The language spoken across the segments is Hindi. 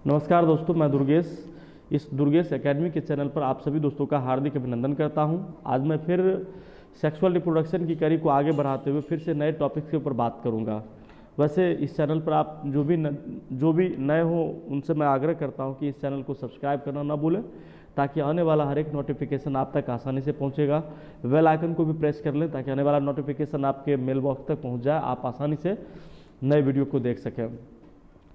नमस्कार दोस्तों, मैं दुर्गेश। इस दुर्गेश एकेडमी के चैनल पर आप सभी दोस्तों का हार्दिक अभिनंदन करता हूं। आज मैं फिर सेक्सुअल रिप्रोडक्शन की कड़ी को आगे बढ़ाते हुए फिर से नए टॉपिक के ऊपर बात करूंगा। वैसे इस चैनल पर आप जो भी नए हो उनसे मैं आग्रह करता हूं कि इस चैनल को सब्सक्राइब करना ना भूलें, ताकि आने वाला हर एक नोटिफिकेशन आप तक आसानी से पहुंचेगा। बेल आइकन को भी प्रेस कर लें ताकि आने वाला नोटिफिकेशन आपके मेल बॉक्स तक पहुंच जाए, आप आसानी से नए वीडियो को देख सकें।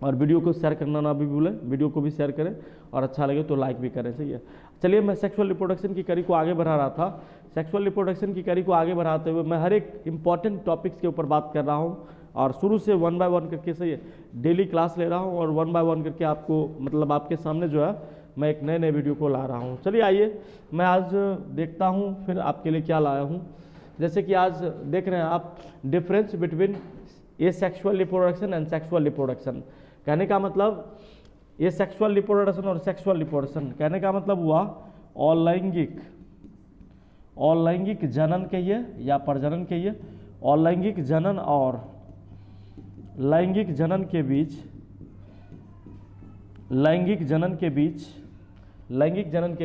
और वीडियो को शेयर करना ना भी भूलें, वीडियो को भी शेयर करें और अच्छा लगे तो लाइक भी करें। सही है, चलिए मैं सेक्सुअल रिप्रोडक्शन की कड़ी को आगे बढ़ा रहा था। सेक्सुअल रिप्रोडक्शन की कड़ी को आगे बढ़ाते हुए मैं हर एक इंपॉर्टेंट टॉपिक्स के ऊपर बात कर रहा हूँ और शुरू से 1 बाय 1 करके सही है डेली क्लास ले रहा हूँ और 1 बाय 1 करके आपको मतलब आपके सामने जो है मैं एक नए वीडियो को ला रहा हूँ। चलिए आइए मैं आज देखता हूँ फिर आपके लिए क्या लाया हूँ। जैसे कि आज देख रहे हैं आप difference between A sexual reproduction and sexual reproduction. कहने का मतलब ये सेक्सुअल रिप्रोडक्शन और सेक्सुअल रिप्रोडक्शन कहने का मतलब हुआ अलैंगिक जनन कहिए या प्रजनन कहिए, अलैंगिक जनन और लैंगिक जनन के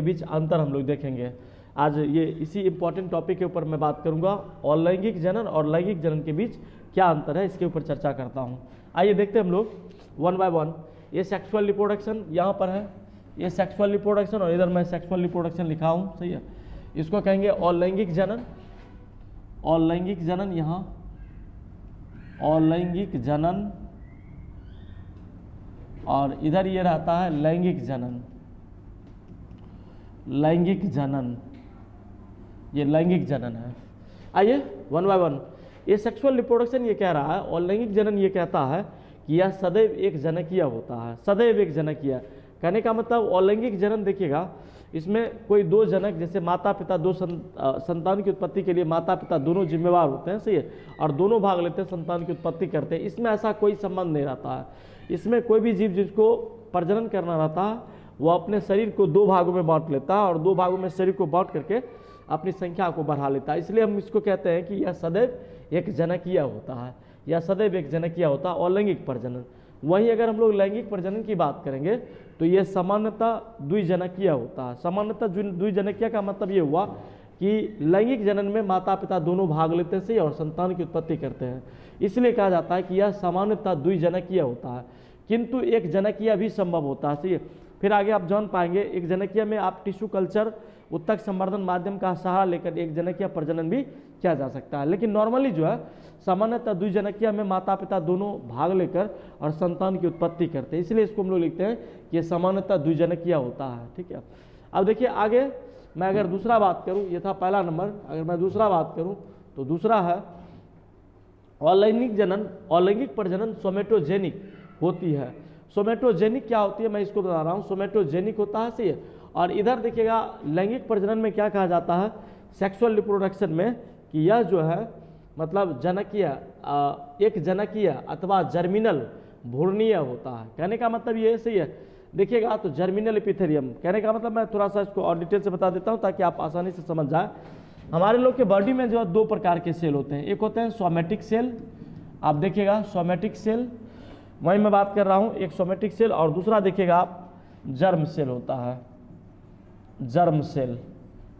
बीच अंतर हम लोग देखेंगे। आज ये इसी इंपॉर्टेंट टॉपिक के ऊपर मैं बात करूंगा। अलैंगिक जनन और लैंगिक जनन के बीच क्या अंतर है इसके ऊपर चर्चा करता हूं। आइए देखते हैं हम लोग 1 बाय 1। ये सेक्सुअल रिप्रोडक्शन यहाँ पर है, ये सेक्सुअल रिप्रोडक्शन और इधर मैं सेक्सुअल रिप्रोडक्शन लिखा हूँ। सही है, इसको कहेंगे अलैंगिक जनन। यहाँ अलैंगिक जनन और इधर ये रहता है लैंगिक जनन। ये लैंगिक जनन है। आइए 1 बाय 1। ये सेक्सुअल रिप्रोडक्शन ये कह रहा है और लैंगिक जनन ये कहता है कि यह सदैव एक जनकीय होता है। सदैव एक जनकीय कहने का मतलब अलैंगिक जनन देखिएगा, इसमें कोई दो जनक जैसे माता पिता दो संतान की उत्पत्ति के लिए माता पिता दोनों जिम्मेवार होते हैं। सही है, और दोनों भाग लेते हैं, संतान की उत्पत्ति करते हैं। इसमें ऐसा कोई संबंध नहीं रहता है। इसमें कोई भी जीव जिसको प्रजनन करना रहता है वो अपने शरीर को 2 भागों में बांट लेता है और 2 भागों में शरीर को बांट करके अपनी संख्या को बढ़ा लेता है। इसलिए हम इसको कहते हैं कि यह सदैव एक जनकीय होता है, या सदैव एक जनकीय होता है अलैंगिक प्रजनन। वहीं अगर हम लोग लैंगिक प्रजनन की बात करेंगे तो यह सामान्यतः द्विजनकीय होता है। सामान्यतः द्विजनकीय का मतलब ये हुआ कि लैंगिक जनन में माता पिता दोनों भाग लेते हैं और संतान की उत्पत्ति करते हैं, इसलिए कहा जाता है कि यह सामान्यतः द्विजनकीय होता है। किंतु एक जनकीय भी संभव होता है। सही है, फिर आगे आप जान पाएंगे एक जनकीय में आप टिश्यू कल्चर उत्तक संवर्धन माध्यम का सहारा लेकर एक जनकीय प्रजनन भी किया जा सकता है। लेकिन नॉर्मली जो है सामान्यतः द्विजनकीय में माता पिता दोनों भाग लेकर और संतान की उत्पत्ति करते हैं, इसलिए इसको हम लोग लिखते हैं कि ये सामान्यतः द्विजनकीय होता है। ठीक है, अब देखिए आगे मैं अगर दूसरा बात करूं, ये था पहला नंबर। अगर मैं दूसरा बात करूं तो दूसरा है अलैंगिक जनन। अलैंगिक प्रजनन सोमेटोजेनिक होती है। सोमेटोजेनिक क्या होती है मैं इसको बता रहा हूँ, सोमेटोजेनिक होता है। सही है, और इधर देखिएगा लैंगिक प्रजनन में क्या कहा जाता है सेक्सुअल रिप्रोडक्शन में कि यह जो है मतलब जनकीय एक जनकीय अथवा जर्मिनल भ्रूणीय होता है। कहने का मतलब ये सही है, देखिएगा तो जर्मिनल एपिथेलियम कहने का मतलब मैं थोड़ा सा इसको और डिटेल से बता देता हूँ ताकि आप आसानी से समझ जाए। हमारे लोग के बॉडी में जो है 2 प्रकार के सेल होते हैं, एक होते हैं सोमेटिक सेल। आप देखिएगा सोमेटिक सेल, वहीं मैं बात कर रहा हूँ, एक सोमेटिक सेल और दूसरा देखिएगा आप जर्म सेल होता है। जर्म सेल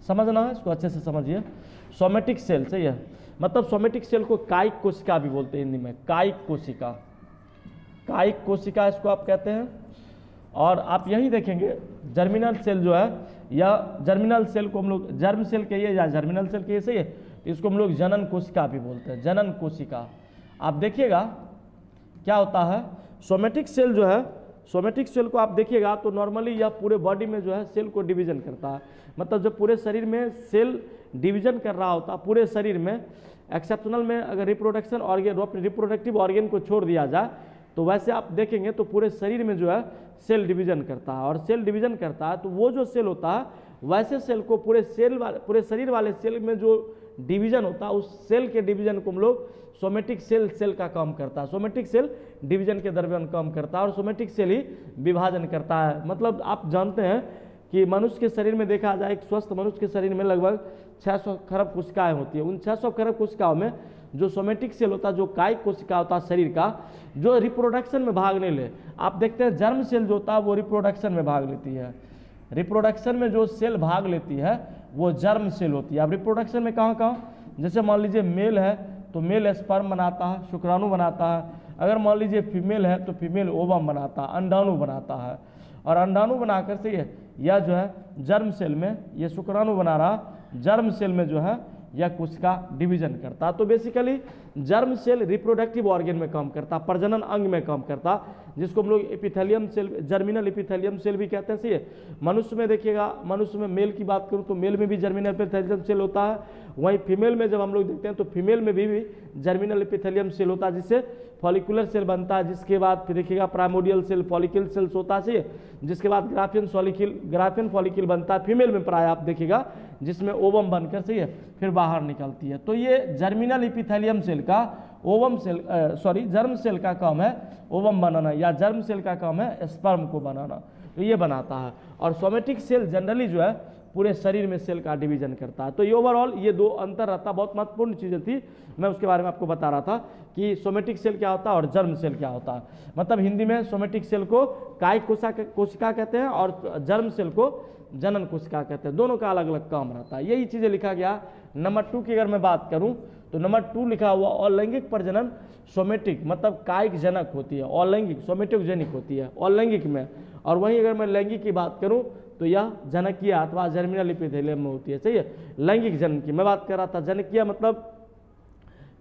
समझना है, इसको अच्छे से समझिए। सोमेटिक सेल सही है, मतलब सोमेटिक सेल को कायिक कोशिका भी बोलते हैं हिंदी में, कायिक कोशिका इसको आप कहते हैं। और आप यही देखेंगे जर्मिनल सेल जो है या जर्मिनल सेल को हम लोग जर्म सेल कहिए या जर्मिनल सेल कहिए। सही है, तो इसको हम लोग जनन कोशिका भी बोलते हैं, जनन कोशिका। आप देखिएगा क्या होता है सोमेटिक सेल जो है, सोमेटिक सेल को आप देखिएगा तो नॉर्मली यह पूरे बॉडी में जो है सेल को डिवीजन करता है। मतलब जब पूरे शरीर में सेल डिवीजन कर रहा होता है पूरे शरीर में, एक्सेप्शनल में अगर रिप्रोडक्शन ऑर्गेन रिप्रोडक्टिव ऑर्गेन को छोड़ दिया जाए तो वैसे आप देखेंगे तो पूरे शरीर में जो है सेल डिवीजन करता है। और सेल डिवीजन करता है तो वो जो सेल होता है वैसे सेल को पूरे शरीर वाले सेल में जो डिवीजन होता है उस सेल के डिवीजन को हम लोग सोमेटिक सेल का काम करता है। सोमेटिक सेल डिवीजन के दरमियान काम करता है और सोमेटिक सेल ही विभाजन करता है। मतलब आप जानते हैं कि मनुष्य के शरीर में देखा जाए, एक स्वस्थ मनुष्य के शरीर में लगभग 600 खरब कोशिकाएं होती है। उन 600 खरब कोशिकाओं में जो सोमेटिक सेल होता है, जो कायिक कोशिका होता है शरीर का, जो रिप्रोडक्शन में भाग नहीं ले। आप देखते हैं जर्म सेल जो होता है वो रिप्रोडक्शन में भाग लेती है। रिप्रोडक्शन में जो सेल भाग लेती है वो जर्म सेल होती है। अब रिप्रोडक्शन में कहाँ कहाँ, जैसे मान लीजिए मेल है तो मेल स्पर्म बनाता है, शुक्राणु बनाता है। अगर मान लीजिए फीमेल है तो फीमेल ओवम बनाता है, अंडाणु बनाता है। और अंडाणु बनाकर से यह जो है जर्म सेल में ये शुक्राणु बना रहा, जर्म सेल में जो है यह कोशिका डिवीजन करता। तो basically germ cell reproductive organ में काम करता, प्रजनन अंग में काम करता, जिसको हम लोग epithelium cell, germinal epithelium cell भी कहते हैं। सही है। मनुष्य में देखिएगा, मनुष्य में मेल की बात करूं तो मेल में भी जर्मिनल एपिथेलियम सेल होता है। वहीं फीमेल में जब हम लोग देखते हैं तो फीमेल में भी जर्मिनल एपिथेलियम सेल होता है, जिससे फॉलिकुलर सेल बनता है। जिसके बाद फिर देखिएगा प्राइमोडियल सेल, फॉलिकल सेल्स होता है। सही है। जिसके बाद ग्राफियन फॉलिकल बनता है फीमेल में प्राय आप देखिएगा, जिसमें ओवम बनकर सही है फिर बाहर निकलती है। तो ये जर्मिनल एपिथेलियम सेल का जर्म सेल का काम है ओवम बनाना, या जर्म सेल का काम है स्पर्म को बनाना, तो ये बनाता है। और सोमेटिक सेल जनरली जो है पूरे शरीर में सेल का डिवीजन करता है। तो ये ओवरऑल ये दो अंतर रहता, बहुत महत्वपूर्ण चीज़ें थी, मैं उसके बारे में आपको बता रहा था कि सोमेटिक सेल क्या होता है और जर्म सेल क्या होता है। मतलब हिंदी में सोमेटिक सेल को कायिक कोशिका कहते हैं और जर्म सेल को जनन कोशिका कहते हैं। दोनों का अलग अलग काम रहता है। यही चीज़ें लिखा गया। नंबर 2 की अगर मैं बात करूं तो नंबर 2 लिखा हुआ अलैंगिक प्रजनन सोमेटिक मतलब कायिक जनक होती है, अलैंगिक सोमेटोजेनिक होती है अलैंगिक में। और वहीं अगर मैं लैंगिक की बात करूं तो यह जनकीय अथवा जर्मिनल एपिथेलियम में होती है। सही है। लैंगिक जनन की मैं बात कर रहा था। जनकीय मतलब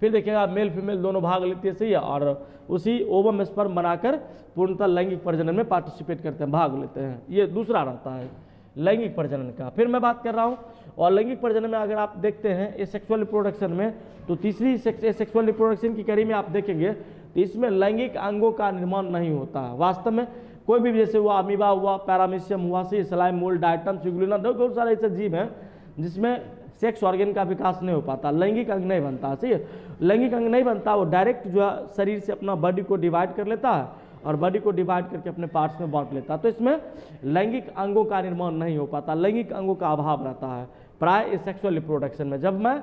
फिर देखिएगा मेल फीमेल दोनों भाग लेती है। सही है। और उसी ओवम स्पर्म बनाकर पूर्णतः लैंगिक प्रजनन में पार्टिसिपेट करते हैं, भाग लेते हैं। ये दूसरा रहता है लैंगिक प्रजनन का। फिर मैं बात कर रहा हूँ और लैंगिक प्रजनन में अगर आप देखते हैं एसेक्सुअल रिप्रोडक्शन में, तो तीसरी एसेक्सुअल रिप्रोडक्शन की कड़ी में आप देखेंगे तो इसमें लैंगिक अंगों का निर्माण नहीं होता है। वास्तव में कोई भी, जैसे हुआ अमीबा हुआ, पैरामीशियम हुआ, स्लाइम मोल्ड, डायटम, सिगुलिना, बहुत सारे ऐसे जीव हैं जिसमें सेक्स ऑर्गन का विकास नहीं हो पाता, लैंगिक अंग नहीं बनता। सही है। लैंगिक अंग नहीं बनता, वो डायरेक्ट जो है शरीर से अपना बॉडी को डिवाइड कर लेता है और बॉडी को डिवाइड करके अपने पार्ट्स में बांट लेता है। तो इसमें लैंगिक अंगों का निर्माण नहीं हो पाता, लैंगिक अंगों का अभाव रहता है प्राय सेक्सुअल रिप्रोडक्शन में। जब मैं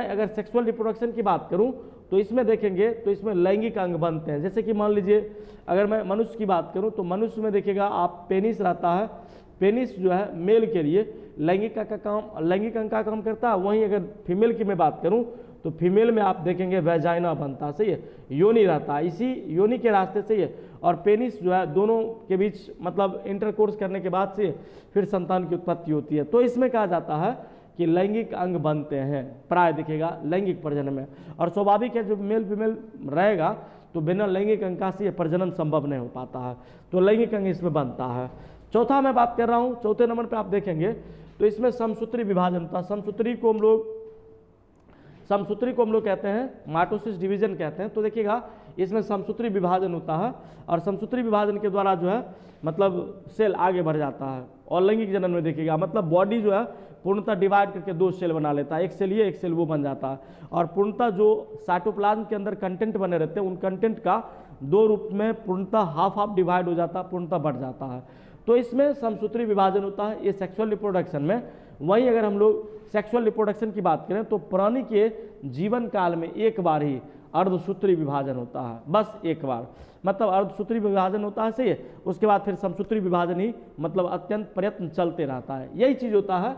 अगर सेक्सुअल रिप्रोडक्शन की बात करूं तो इसमें देखेंगे तो इसमें लैंगिक अंग बनते हैं। जैसे कि मान लीजिए अगर मैं मनुष्य की बात करूं तो मनुष्य में देखिएगा आप पेनिस रहता है। पेनिस जो है मेल के लिए लैंगिक अंग का काम करता है। वहीं अगर फीमेल की मैं बात करूं तो फीमेल में आप देखेंगे वेजाइना बनता है। सही है। योनि रहता है, इसी योनि के रास्ते से ये और पेनिस जो है दोनों के बीच मतलब इंटरकोर्स करने के बाद से फिर संतान की उत्पत्ति होती है। तो इसमें कहा जाता है कि लैंगिक अंग बनते हैं प्राय दिखेगा लैंगिक प्रजनन में। और स्वाभाविक है जब मेल फीमेल रहेगा तो बिना लैंगिक अंग का से प्रजनन संभव नहीं हो पाता है, तो लैंगिक अंग इसमें बनता है। चौथा मैं बात कर रहा हूँ, चौथे नंबर पे आप देखेंगे तो इसमें समसूत्री विभाजन होता है। समसूत्री को हम लोग कहते हैं माइटोसिस डिवीजन कहते हैं। तो देखिएगा इसमें समसूत्री विभाजन होता है और समसूत्री विभाजन के द्वारा जो है मतलब सेल आगे बढ़ जाता है। और लैंगिक जनन में देखिएगा मतलब बॉडी जो है पूर्णतः डिवाइड करके 2 सेल बना लेता है, एक सेल ये एक सेल वो बन जाता है। और पूर्णतः जो साइटोप्लाज्म के अंदर कंटेंट बने रहते हैं उन कंटेंट का 2 रूप में पूर्णतः हाफ डिवाइड हो जाता है, पूर्णतः बढ़ जाता है। तो इसमें समसूत्री विभाजन होता है ये सेक्सुअल रिप्रोडक्शन में। वहीं अगर हम लोग सेक्सुअल रिप्रोडक्शन की बात करें तो प्राणी के जीवन काल में एक बार ही अर्धसूत्री विभाजन होता है, बस एक बार मतलब अर्धसूत्री विभाजन होता है। सही है। उसके बाद फिर समसूत्री विभाजन ही मतलब अत्यंत प्रयत्न चलते रहता है। यही चीज़ होता है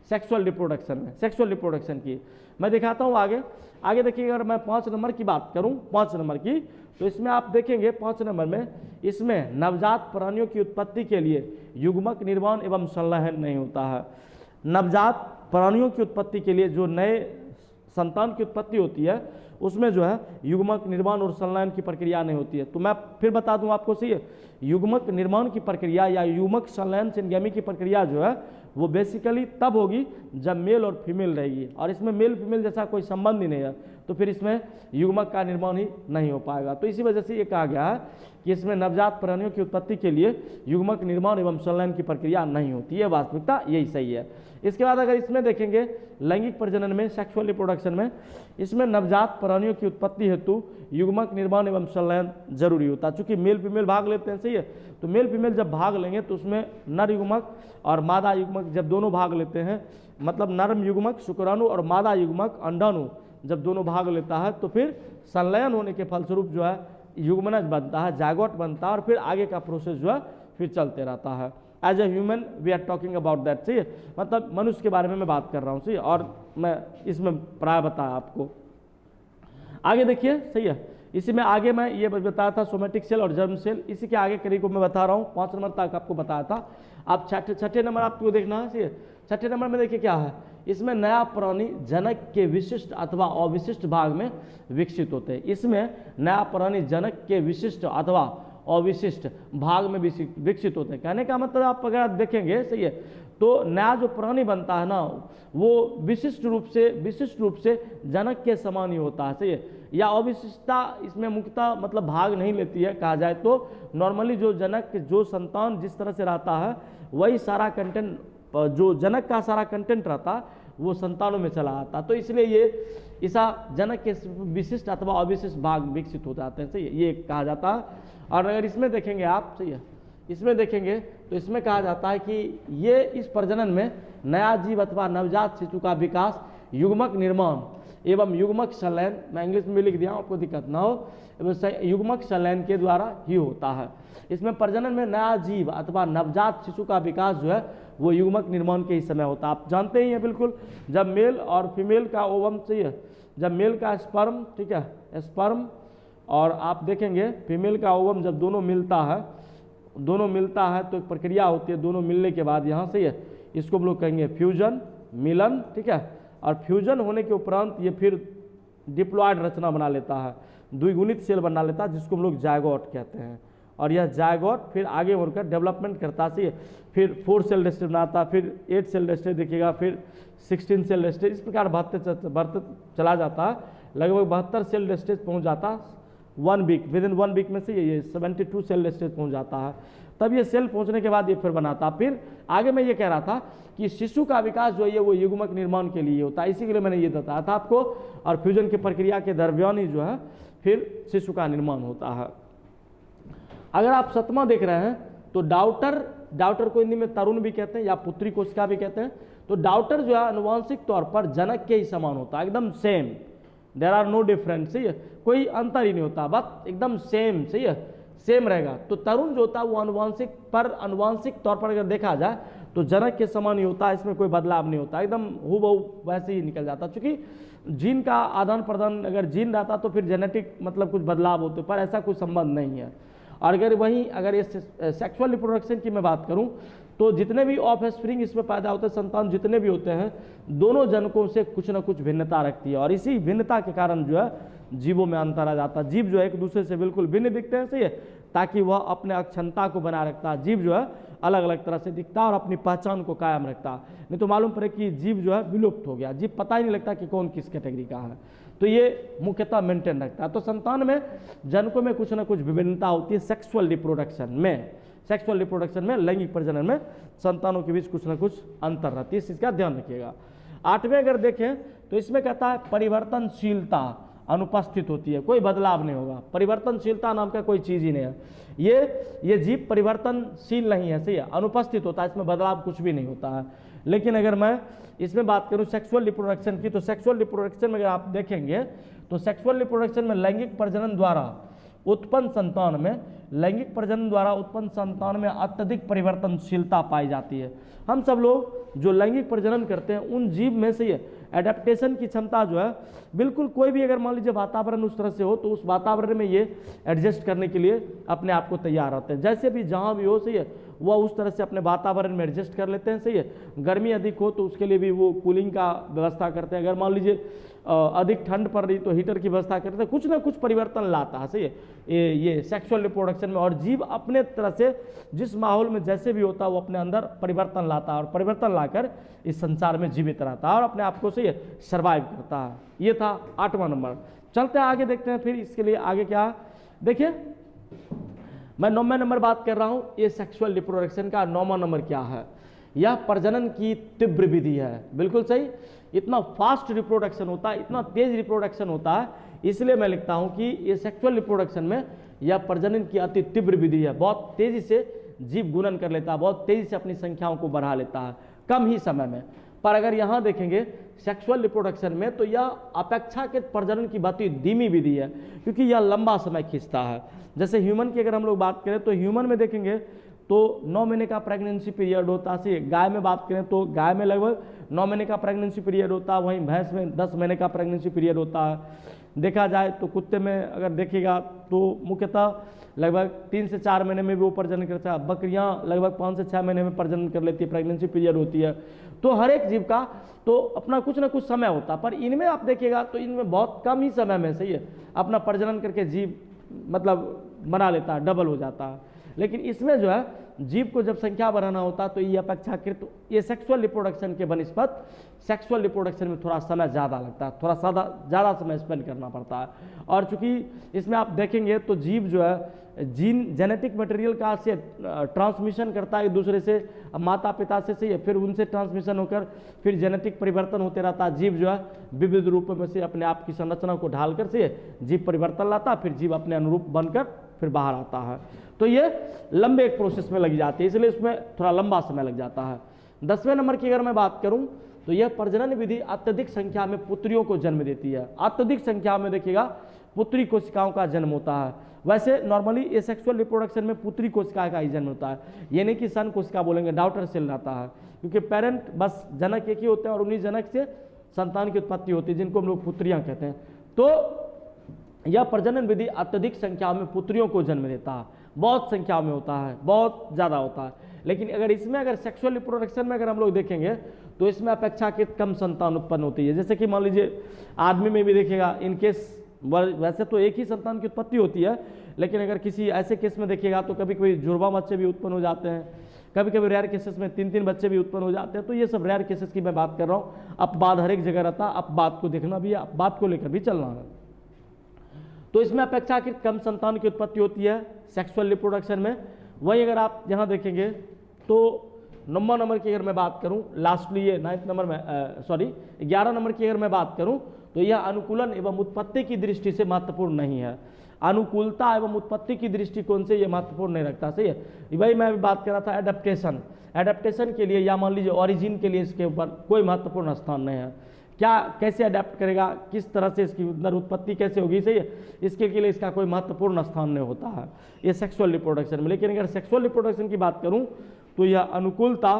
सेक्सुअल रिप्रोडक्शन में। सेक्सुअल रिप्रोडक्शन की मैं दिखाता हूँ आगे देखिए। अगर मैं 5 नंबर की बात करूँ 5 नंबर की, तो इसमें आप देखेंगे 5 नंबर में इसमें नवजात प्राणियों की उत्पत्ति के लिए युग्मक निर्माण एवं संलयन नहीं होता है। नवजात प्राणियों की उत्पत्ति के लिए जो नए संतान की उत्पत्ति होती है उसमें जो है युग्मक निर्माण और संलयन की प्रक्रिया नहीं होती है। तो मैं फिर बता दूं आपको, सही है, युग्मक निर्माण की प्रक्रिया या युग्मक संलयन सिंगेमी की प्रक्रिया जो है वो बेसिकली तब होगी जब मेल और फीमेल रहेगी, और इसमें मेल फीमेल जैसा कोई संबंध ही नहीं है, तो फिर इसमें युग्मक का निर्माण ही नहीं हो पाएगा। तो इसी वजह से ये कहा गया है कि इसमें नवजात प्राणियों की उत्पत्ति के लिए युग्मक निर्माण एवं संलयन की प्रक्रिया नहीं होती है। वास्तविकता यही सही है। इसके बाद अगर इसमें देखेंगे लैंगिक प्रजनन में सेक्सुअल रिप्रोडक्शन में इसमें नवजात प्राणियों की उत्पत्ति हेतु युग्मक निर्माण एवं संलयन जरूरी होता है। चूंकि मेल फीमेल भाग लेते हैं, सही है, तो मेल फीमेल जब भाग लेंगे तो उसमें नर युग्मक और मादा युग्मक जब दोनों भाग लेते हैं मतलब नर्म युग्मक शुक्राणु और मादा युग्मक अंडाणु जब दोनों भाग लेता है तो फिर संलयन होने के फलस्वरूप जो है युग्मनज बनता है, जायगोट बनता है, और फिर आगे का प्रोसेस जो है फिर चलते रहता है। As a human we are talking about that, सही है, मतलब मनुष्य के बारे में मैं बात कर रहा हूँ, सही है, और मैं इसमें प्राय बताया आपको। आगे देखिए, सही है, इसी में आगे मैं ये बताया था सोमेटिक सेल और जर्म सेल, इसी के आगे करीब को मैं बता रहा हूँ, 5 नंबर तक आपको बताया था। आप छठे नंबर आपको देखना है, सही है। छठे नंबर में देखिए क्या है, इसमें नया प्राणी जनक के विशिष्ट अथवा अविशिष्ट भाग में विकसित होते हैं। इसमें नया प्राणी जनक के विशिष्ट अथवा अविशिष्ट भाग में विकसित होते हैं। कहने का मतलब आप अगर देखेंगे, सही है, तो नया जो प्राणी बनता है ना, वो विशिष्ट रूप से जनक के समान ही होता है, सही है, या अविशिष्टता इसमें मुख्यतः मतलब भाग नहीं लेती है। कहा जाए तो नॉर्मली जो जनक जो संतान जिस तरह से रहता है वही सारा कंटेंट, जो जनक का सारा कंटेंट रहता है वो संतानों में चला आता, तो इसलिए ये ऐसा जनक के विशिष्ट अथवा अविशिष्ट भाग विकसित हो जाते हैं, सही है, ये कहा जाता है। और अगर इसमें देखेंगे आप, सही है, इसमें देखेंगे तो इसमें कहा जाता है कि ये इस प्रजनन में नया जीव अथवा नवजात शिशु का विकास युग्मक निर्माण एवं युग्मक संलयन, मैं इंग्लिश में भी लिख दिया हूँ आपको दिक्कत ना हो, युग्मक संलयन के द्वारा ही होता है। इसमें प्रजनन में नया जीव अथवा नवजात शिशु का विकास जो है वो युग्मक निर्माण के ही समय होता है। आप जानते ही हैं बिल्कुल, जब मेल और फीमेल का ओवम, सही है, जब मेल का स्पर्म, ठीक है, स्पर्म, और आप देखेंगे फीमेल का ओवम जब दोनों मिलता है तो एक प्रक्रिया होती है, दोनों मिलने के बाद यहाँ, सही है, इसको हम लोग कहेंगे फ्यूजन, मिलन, ठीक है, और फ्यूजन होने के उपरांत ये फिर डिप्लॉयड रचना बना लेता है, द्विगुणित सेल बना लेता है, जिसको हम लोग जायगोट कहते हैं। और यह जायगोट फिर आगे बढ़कर डेवलपमेंट करता है, सही है, फिर 4 सेल स्टेज बनाता है, फिर 8 सेल स्टेज देखिएगा, फिर 16 सेल स्टेज, इस प्रकार बढ़ते चला जाता है, लगभग 72 सेल स्टेज पहुँच जाता है 1 वीक, विद इन 1 वीक में से ये 72 सेल स्टेज पहुँच जाता है। तब ये सेल पहुँचने के बाद ये फिर बनाता। फिर आगे मैं ये कह रहा था कि शिशु का विकास जो है वो युग्मक निर्माण के लिए होता है, इसी के लिए मैंने ये बताया था आपको। और फ्यूजन की प्रक्रिया के दरमियान ही जो है फिर शिशु का निर्माण होता है। अगर आप 7वां देख रहे हैं तो डाउटर को हिंदी में तरुण भी कहते हैं या पुत्री कोशिका भी कहते हैं। तो डाउटर जो है अनुवांशिक तौर पर जनक के ही समान होता है, एकदम same, there are no difference, सही है, कोई अंतर ही नहीं होता, बस एकदम सेम, सही है, सेम रहेगा। तो तरुण जो होता है वो अनुवांशिक तौर पर अगर देखा जाए तो जनक के समान ही होता है, इसमें कोई बदलाव नहीं होता, एकदम हूबहू वैसे ही निकल जाता। चूंकि जीन का आदान प्रदान अगर जीन रहता तो फिर जेनेटिक मतलब कुछ बदलाव होते, पर ऐसा कोई संबंध नहीं है। और अगर ये सेक्सुअल रिप्रोडक्शन की मैं बात करूं तो जितने भी ऑफ स्प्रिंग इसमें पैदा होते हैं, संतान जितने भी होते हैं, दोनों जनकों से कुछ ना कुछ भिन्नता रखती है, और इसी भिन्नता के कारण जो है जीवों में अंतर आ जाता है। जीव जो है एक दूसरे से बिल्कुल भिन्न दिखते हैं, सही है, ताकि वह अपने अक्षमता को बनाए रखता है। जीव जो है अलग अलग तरह से दिखता है और अपनी पहचान को कायम रखता है, नहीं तो मालूम पड़े कि जीव जो है विलुप्त हो गया, जीव पता ही नहीं लगता कि कौन किस कैटेगरी का है। तो ये मुख्यतः मेंटेन रखता है। तो संतान में जनकों में कुछ ना कुछ विभिन्नता होती है सेक्सुअल रिप्रोडक्शन में, लैंगिक प्रजनन में संतानों के बीच कुछ ना कुछ अंतर रहती है, इस चीज़ का ध्यान रखिएगा। 8वें अगर देखें तो इसमें कहता है परिवर्तनशीलता अनुपस्थित होती है, कोई बदलाव नहीं होगा, परिवर्तनशीलता नाम का कोई चीज़ ही नहीं है। ये जीव परिवर्तनशील नहीं है, सही है, अनुपस्थित होता है, इसमें बदलाव कुछ भी नहीं होता है। लेकिन अगर मैं इसमें बात करूं सेक्सुअल रिप्रोडक्शन की, तो सेक्सुअल रिप्रोडक्शन में अगर आप देखेंगे तो सेक्सुअल रिप्रोडक्शन में लैंगिक प्रजनन द्वारा उत्पन्न संतान में अत्यधिक परिवर्तनशीलता पाई जाती है। हम सब लोग जो लैंगिक प्रजनन करते हैं उन जीव में से ये एडेप्टेशन की क्षमता जो है बिल्कुल, कोई भी अगर मान लीजिए वातावरण उस तरह से हो तो उस वातावरण में ये एडजस्ट करने के लिए अपने आप को तैयार रहते हैं, जैसे भी जहाँ भी हो, सही है, वह उस तरह से अपने वातावरण में एडजस्ट कर लेते हैं, सही है। गर्मी अधिक हो तो उसके लिए भी वो कूलिंग का व्यवस्था करते हैं, अगर मान लीजिए अधिक ठंड पड़ रही तो हीटर की व्यवस्था करते हैं, कुछ ना कुछ परिवर्तन लाता है, सही है, ये सेक्सुअल रिप्रोडक्शन में। और जीव अपने तरह से जिस माहौल में जैसे भी होता है वो अपने अंदर परिवर्तन लाता है और परिवर्तन लाकर इस संसार में जीवित रहता है और अपने आप को सही है सर्वाइव करता है। ये था 8वां नंबर। चलते हैं आगे, देखते हैं फिर इसके लिए आगे क्या। देखिए मैं 9वें नंबर बात कर रहा हूं, ये सेक्सुअल रिप्रोडक्शन का 9वां नंबर क्या है, यह प्रजनन की तीव्र विधि है। बिल्कुल सही, इतना फास्ट रिप्रोडक्शन होता है, इतना तेज रिप्रोडक्शन होता है, इसलिए मैं लिखता हूं कि ये सेक्सुअल रिप्रोडक्शन में यह प्रजनन की अति तीव्र विधि है। बहुत तेजी से जीव गुणन कर लेता है, बहुत तेजी से अपनी संख्याओं को बढ़ा लेता है कम ही समय में। पर अगर यहाँ देखेंगे सेक्सुअल रिप्रोडक्शन में, तो यह अपेक्षाकृत प्रजनन की गति धीमी विधि है, क्योंकि यह लंबा समय खींचता है। जैसे ह्यूमन की अगर हम लोग बात करें तो ह्यूमन में देखेंगे तो 9 महीने का प्रेगनेंसी पीरियड होता है। गाय में बात करें तो गाय में लगभग 9 महीने का प्रेगनेंसी पीरियड होता है, वहीं भैंस में 10 महीने का प्रेगनेंसी पीरियड होता है। देखा जाए तो कुत्ते में अगर देखिएगा तो मुख्यतः लगभग 3 से 4 महीने में भी वो प्रजनन करता है। बकरियां लगभग 5 से 6 महीने में प्रजनन कर लेती है, प्रेगनेंसी पीरियड होती है। तो हर एक जीव का तो अपना कुछ ना कुछ समय होता है, पर इनमें आप देखिएगा तो इनमें बहुत कम ही समय में, सही है, अपना प्रजनन करके जीव मतलब बना लेता है, डबल हो जाता है। लेकिन इसमें जो है जीव को जब संख्या बढ़ाना होता है तो ये अपेक्षाकृत ये सेक्सुअल रिप्रोडक्शन के बनस्पत सेक्सुअल रिप्रोडक्शन में थोड़ा समय ज़्यादा लगता है, थोड़ा ज़्यादा समय स्पेंड करना पड़ता है। और चूंकि इसमें आप देखेंगे तो जीव जो है जेनेटिक मटेरियल का से ट्रांसमिशन करता है एक दूसरे से, माता पिता से, सही है, फिर उनसे ट्रांसमिशन होकर फिर जेनेटिक परिवर्तन होते रहता है। जीव जो है विविध रूपों में से अपने आप की संरचना को ढालकर से जीव परिवर्तन लाता है, फिर जीव अपने अनुरूप बनकर फिर बाहर आता है। तो ये लंबे एक प्रोसेस में लगी जाती है, इसलिए इसमें थोड़ा लंबा समय लग जाता है। 10वें नंबर की अगर मैं बात करूं तो यह प्रजनन विधि अत्यधिक संख्या में पुत्रियों को जन्म देती है। अत्यधिक संख्या में देखिएगा पुत्री कोशिकाओं का जन्म होता है। वैसे नॉर्मली एसेक्सुअल रिप्रोडक्शन में पुत्री कोशिका का ही जन्म होता है, ये नहीं कि सन कोशिका बोलेंगे, डॉटर सेल रहता है, क्योंकि पेरेंट बस जनक एक ही होते हैं और उन्हीं जनक से संतान की उत्पत्ति होती है, जिनको हम लोग पुत्रियां कहते हैं। तो यह प्रजनन विधि अत्यधिक संख्या में पुत्रियों को जन्म देता है, बहुत संख्या में होता है, बहुत ज़्यादा होता है। लेकिन अगर इसमें अगर सेक्सुअल रिप्रोडक्शन में अगर हम लोग देखेंगे तो इसमें अपेक्षाकृत कम संतान उत्पन्न होती है। जैसे कि मान लीजिए आदमी में भी देखिएगा, इनकेस वैसे तो एक ही संतान की उत्पत्ति होती है, लेकिन अगर किसी ऐसे केस में देखिएगा तो कभी कभी जुड़वा बच्चे भी उत्पन्न हो जाते हैं, कभी कभी रेयर केसेस में 3-3 बच्चे भी उत्पन्न हो जाते हैं। तो ये सब रेयर केसेस की मैं बात कर रहा हूँ। अपवाद हर एक जगह रहता है, अपवाद को देखना भी है, अपवाद को लेकर भी चलना है। तो इसमें अपेक्षाकृत कम संतान की उत्पत्ति होती है सेक्सुअल रिप्रोडक्शन में। वहीं अगर आप यहाँ देखेंगे तो 9 नंबर की अगर मैं बात करूँ, लास्टली ये 9 नंबर में 11 नंबर की अगर मैं बात करूँ तो यह अनुकूलन एवं उत्पत्ति की दृष्टि से महत्वपूर्ण नहीं है। अनुकूलता एवं उत्पत्ति की दृष्टिकोण से यह महत्वपूर्ण नहीं रखता, सही है। वही मैं अभी बात कर रहा था एडेप्टेशन के लिए, या मान लीजिए ऑरिजिन के लिए इसके ऊपर कोई महत्वपूर्ण स्थान नहीं है। क्या कैसे अडेप्ट करेगा, किस तरह से इसकी अंदर उत्पत्ति कैसे होगी, सही है, इसके लिए इसका कोई महत्वपूर्ण स्थान नहीं होता है ये सेक्सुअल रिप्रोडक्शन में। लेकिन अगर सेक्सुअल रिप्रोडक्शन की बात करूं तो यह अनुकूलता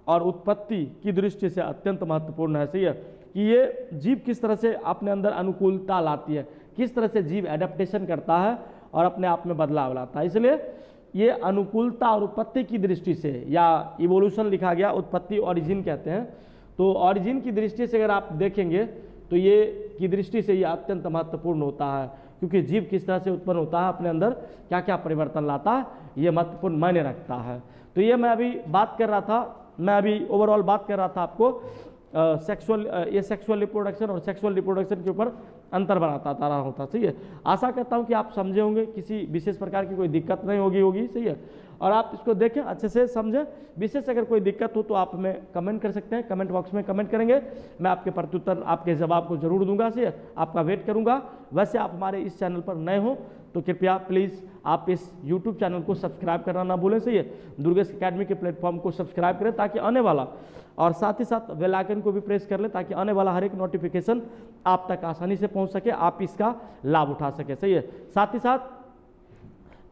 और उत्पत्ति की दृष्टि से अत्यंत महत्वपूर्ण है, सही है, कि ये जीव किस तरह से अपने अंदर अनुकूलता लाती है, किस तरह से जीव एडेप्टेशन करता है और अपने आप में बदलाव लाता है। इसलिए ये अनुकूलता और उत्पत्ति की दृष्टि से, या इवोल्यूशन लिखा गया, उत्पत्ति ऑरिजिन कहते हैं। तो ऑरिजिन की दृष्टि से अगर आप देखेंगे तो ये की दृष्टि से ये अत्यंत महत्वपूर्ण होता है, क्योंकि जीव किस तरह से उत्पन्न होता है, अपने अंदर क्या क्या परिवर्तन लाता है, ये महत्वपूर्ण मायने रखता है। तो ये मैं अभी बात कर रहा था, मैं अभी ओवरऑल बात कर रहा था आपको सेक्सुअल रिप्रोडक्शन और सेक्सुअल रिप्रोडक्शन के ऊपर अंतर बनाता रहा होता, सही है। आशा करता हूँ कि आप समझे होंगे, किसी विशेष प्रकार की कोई दिक्कत नहीं होगी, सही है, और आप इसको देखें, अच्छे से समझें। विशेष अगर कोई दिक्कत हो तो आप हमें कमेंट कर सकते हैं, कमेंट बॉक्स में कमेंट करेंगे, मैं आपके प्रत्युत्तर, आपके जवाब को जरूर दूंगा, सही है, आपका वेट करूंगा। वैसे आप हमारे इस चैनल पर नए हो तो कृपया प्लीज़ आप इस YouTube चैनल को सब्सक्राइब करना ना भूलें, सही है, दुर्गेश एकेडमी के प्लेटफॉर्म को सब्सक्राइब करें ताकि आने वाला, और साथ ही साथ बेल आइकन को भी प्रेस कर लें ताकि आने वाला हर एक नोटिफिकेशन आप तक आसानी से पहुंच सके, आप इसका लाभ उठा सके, सही है। साथ ही साथ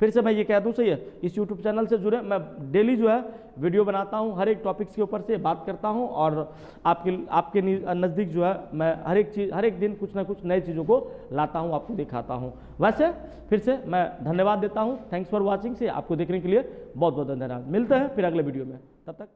फिर से मैं ये कह दूं, सही है, इस YouTube चैनल से जुड़े, मैं डेली जो है वीडियो बनाता हूं, हर एक टॉपिक्स के ऊपर से बात करता हूं, और आपके नज़दीक जो है मैं हर एक दिन कुछ ना कुछ नई चीज़ों को लाता हूं, आपको दिखाता हूं। वैसे फिर से मैं धन्यवाद देता हूं, थैंक्स फॉर वॉचिंग, से आपको देखने के लिए बहुत बहुत धन्यवाद। मिलते हैं फिर अगले वीडियो में, तब तक।